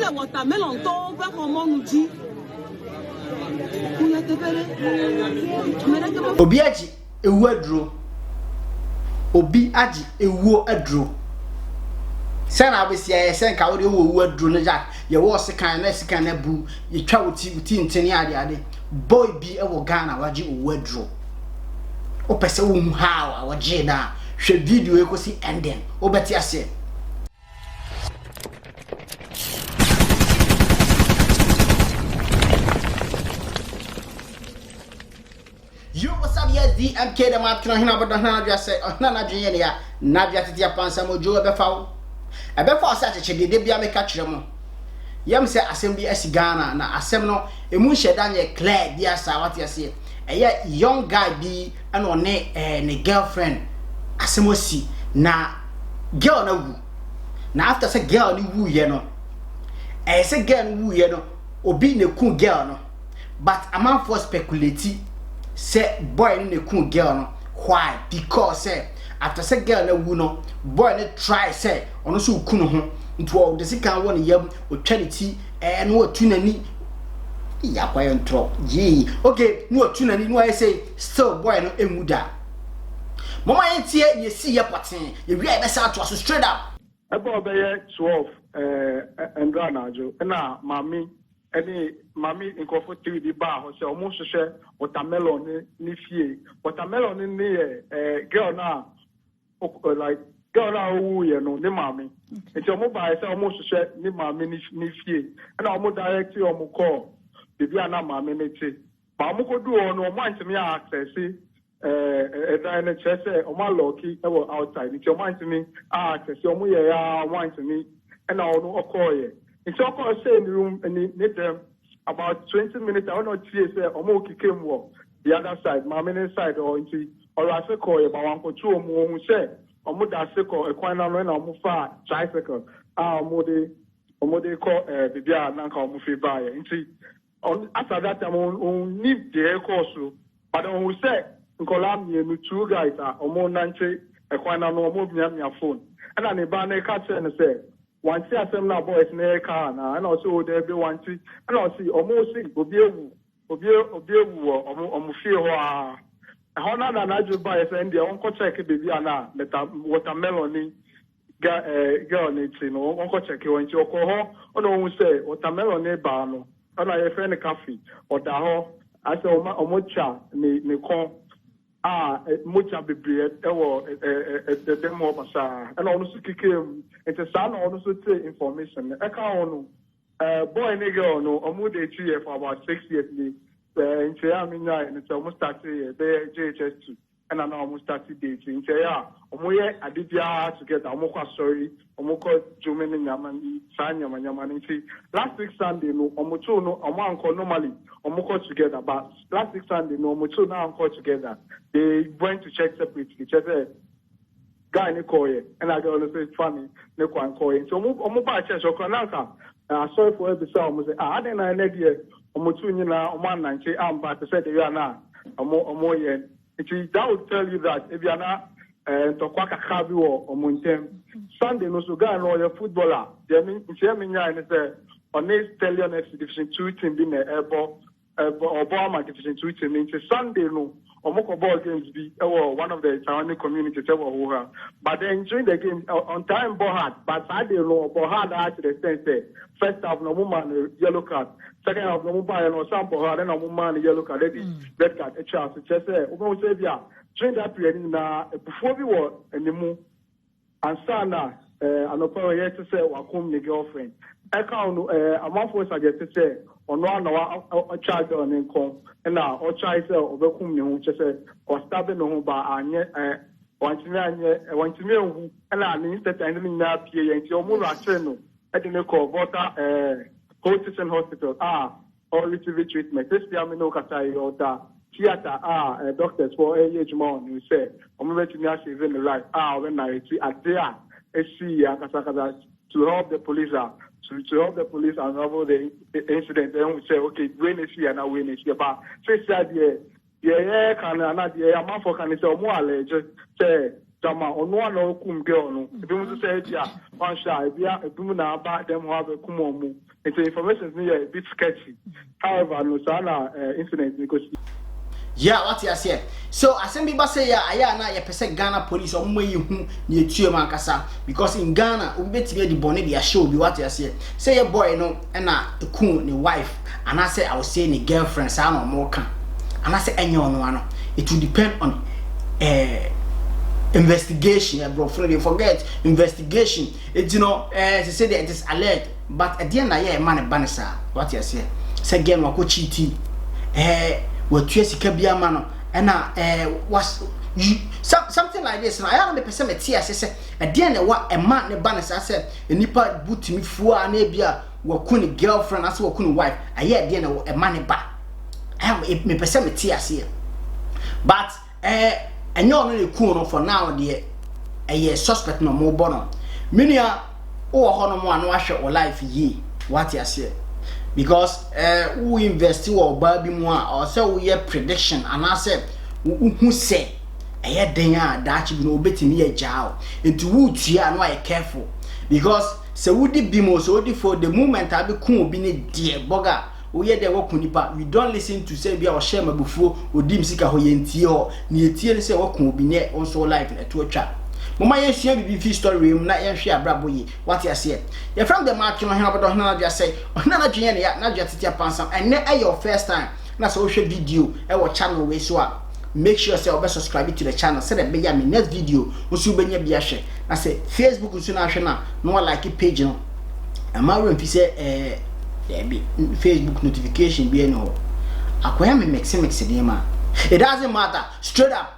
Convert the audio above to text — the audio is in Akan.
c'est watermelon to ba comment nous dit. Obi aji ewu aduro. Obi aji ewu aduro. Sana abesia ye sen ka wo de ewu aduro no ja ye wo sekan na bu ye twa wuti nteni ade boy bi e wo Ghana waji ewu aduro. O pese wo hu ha wa waje da hwe video e kosi ending obeti ase. Yo, what's up, yes, DMK, the man can hear about the Nadia say, Nana Jenia, Nadia Titia Pansamo, Joe Befau. A before such a chedi, they be a catch them. Yam say assembly as Ghana, na assemno, a moon shed down your clear, dear sir, what you say. A young guy be an on a girlfriend, Asemosi, na girl no woo. Now after say girl ni woo, you know. I say girl woo, you know, or being a cool girl, no. But a man for speculative. Say boy in the cool girl no. Why? Because say after say girl na wu no boy ne try say ono so kunu ho nto o de sika won yam o twaniti no otu nani ya kwayo ntro yi okay no otu nani no I say still boy no emuda mama yentie ye si ye poten ye wi e be sa to so straight up ebo be ye 12 endra na ajo na mami any mami nkofo tv di ba ho se omo hwehwe watermelon ni fie watermelon ni girl na like girl na wu ye no ni mami enti omo ba se omo hwehwe ni mami ni fie na omo direct omo call bibi ana mami ne ti ba omo ko du no omo antimi access dan ne chese omo loki e wo outside enti omo antimi access omo ye ya omo antimi na ono okoye. It's all called saying room and need them about 20 minutes. I want to see say omo came walk the other side, my main side or into or I say call about 1 for 2 omo who say omo da say call a quite now omo far tricycle. Omo de call bibia nanka omo fi buy into on after that time on need the course but on who say nkola me 2 guys omo nante e quite now omo bia phone and an ba na catch and say one see asem na boys na car na and also there be one see and also see almost see obi ewu omo fie ho a ho na na ju buy say ndie on ko check baby ana watermelon ni girl ni ti no on ko check won ti okọ ho no say watermelon ni ba no na ye friend cafe o da ho ase omo cha ni kon mocha bebre ewo the demo basa and ono so kikem it is an ono so take information e ka ono boy ni girl no omo dey 2 years for about 6 years ni nche ya mi nya ni so almost start be JHS2 and now almost start dating nche ya omo ye adibia together omo kwa sorry omo ko jume ni nyama ni sanya nyama ni last week Sunday no omo two no omo anko normally omo ko together but last week Sunday no omo two now anko together they went to check separately just guy ni koye and I go say funny ne kwa koye so omo ba check so kananka sorry for every say omo say I dey na na dey omo two nyina omo ananche amba to say dey na omo ye that would tell you that if you are not to kwa kakabi wo omuntem Sunday no so guy no your footballer they mean nya ni say on this Stallion FC Division 2 team be na ebo Obama Division 2 team in Sunday no omoko ball games be one of the Taiwanese communities ever but then during the game on time ball hard but Sunday no ball hard at the sense first half no woman yellow card second half no woman no some ball hard and no woman yellow card red card a chance just say omo say bia during that period na before we were anymore and sana anopo yet to say wakum the girlfriend account amount for suggest to say ono na wa charge on income na o try say obekum ne hu chese o stabe no hu ba anye wantimi hu na ani certain ni na pie yen ti o mu ra tre no e de ne call water Houston Hospital or receive treatment this year me no kata yo da theater doctors for age more you say o mu betimi a save the life when I see at there see akasa to help the police to help the police unravel the incident. Then we say, okay, when is here now? When is here? But say, can another man for can say more just say Tama ono ano kum girl no ebi mu say dia one sha ebi mu na ba dem have kum omu it's information is a bit sketchy however no sana incident because yeah what you say so asembi ba say ya aya na ye pese Ghana police o mmoyi hu na etuo man kasa because in Ghana we betime di bone dia show bi what you say your boy no na kum ni wife and I say I will say ni girlfriend sa no mo ka and I say enye ono ano it will depend on investigation, bro. They forget investigation. It's they say that it is alleged, but at the end of the year, man, banisa. What you say? Say again, wako cheating. What you see, kabia mano, and was something like this. Now I don't be person me tia. Say at the end of what a man ne banisa said. A nipa boot me fua nebia wakuni girlfriend as wakuni wife. I hear at the end of a man ba. I am me person me tia say, but and you're only cool for now, dear. A suspect no more bono. Minia or Honomo wash or life ye. What you say? Because we invest or baby more or so we have prediction and I said who say a year dinner that you know betting me a jow into woods here and why careful because so would it be most only for the moment I be cool being dear bugger. We hear the work nipa we don't listen to say be our share before we dim sika ho yenti o na etie say work will be near also life na to atwa mama ye hia bi story na ye hwe abrabo yi what you say you from the mark no hia bodo na just say na na dwen ya na dwen tete pansam and na your first time na so hwe video e wo channel we so a make sure say you subscribe to the channel so that be ya me next video so benya bia hwe na say Facebook so na hwe na no like page no amaru mfi say Facebook notification be no akoya me mix dem. It doesn't matter. Straight up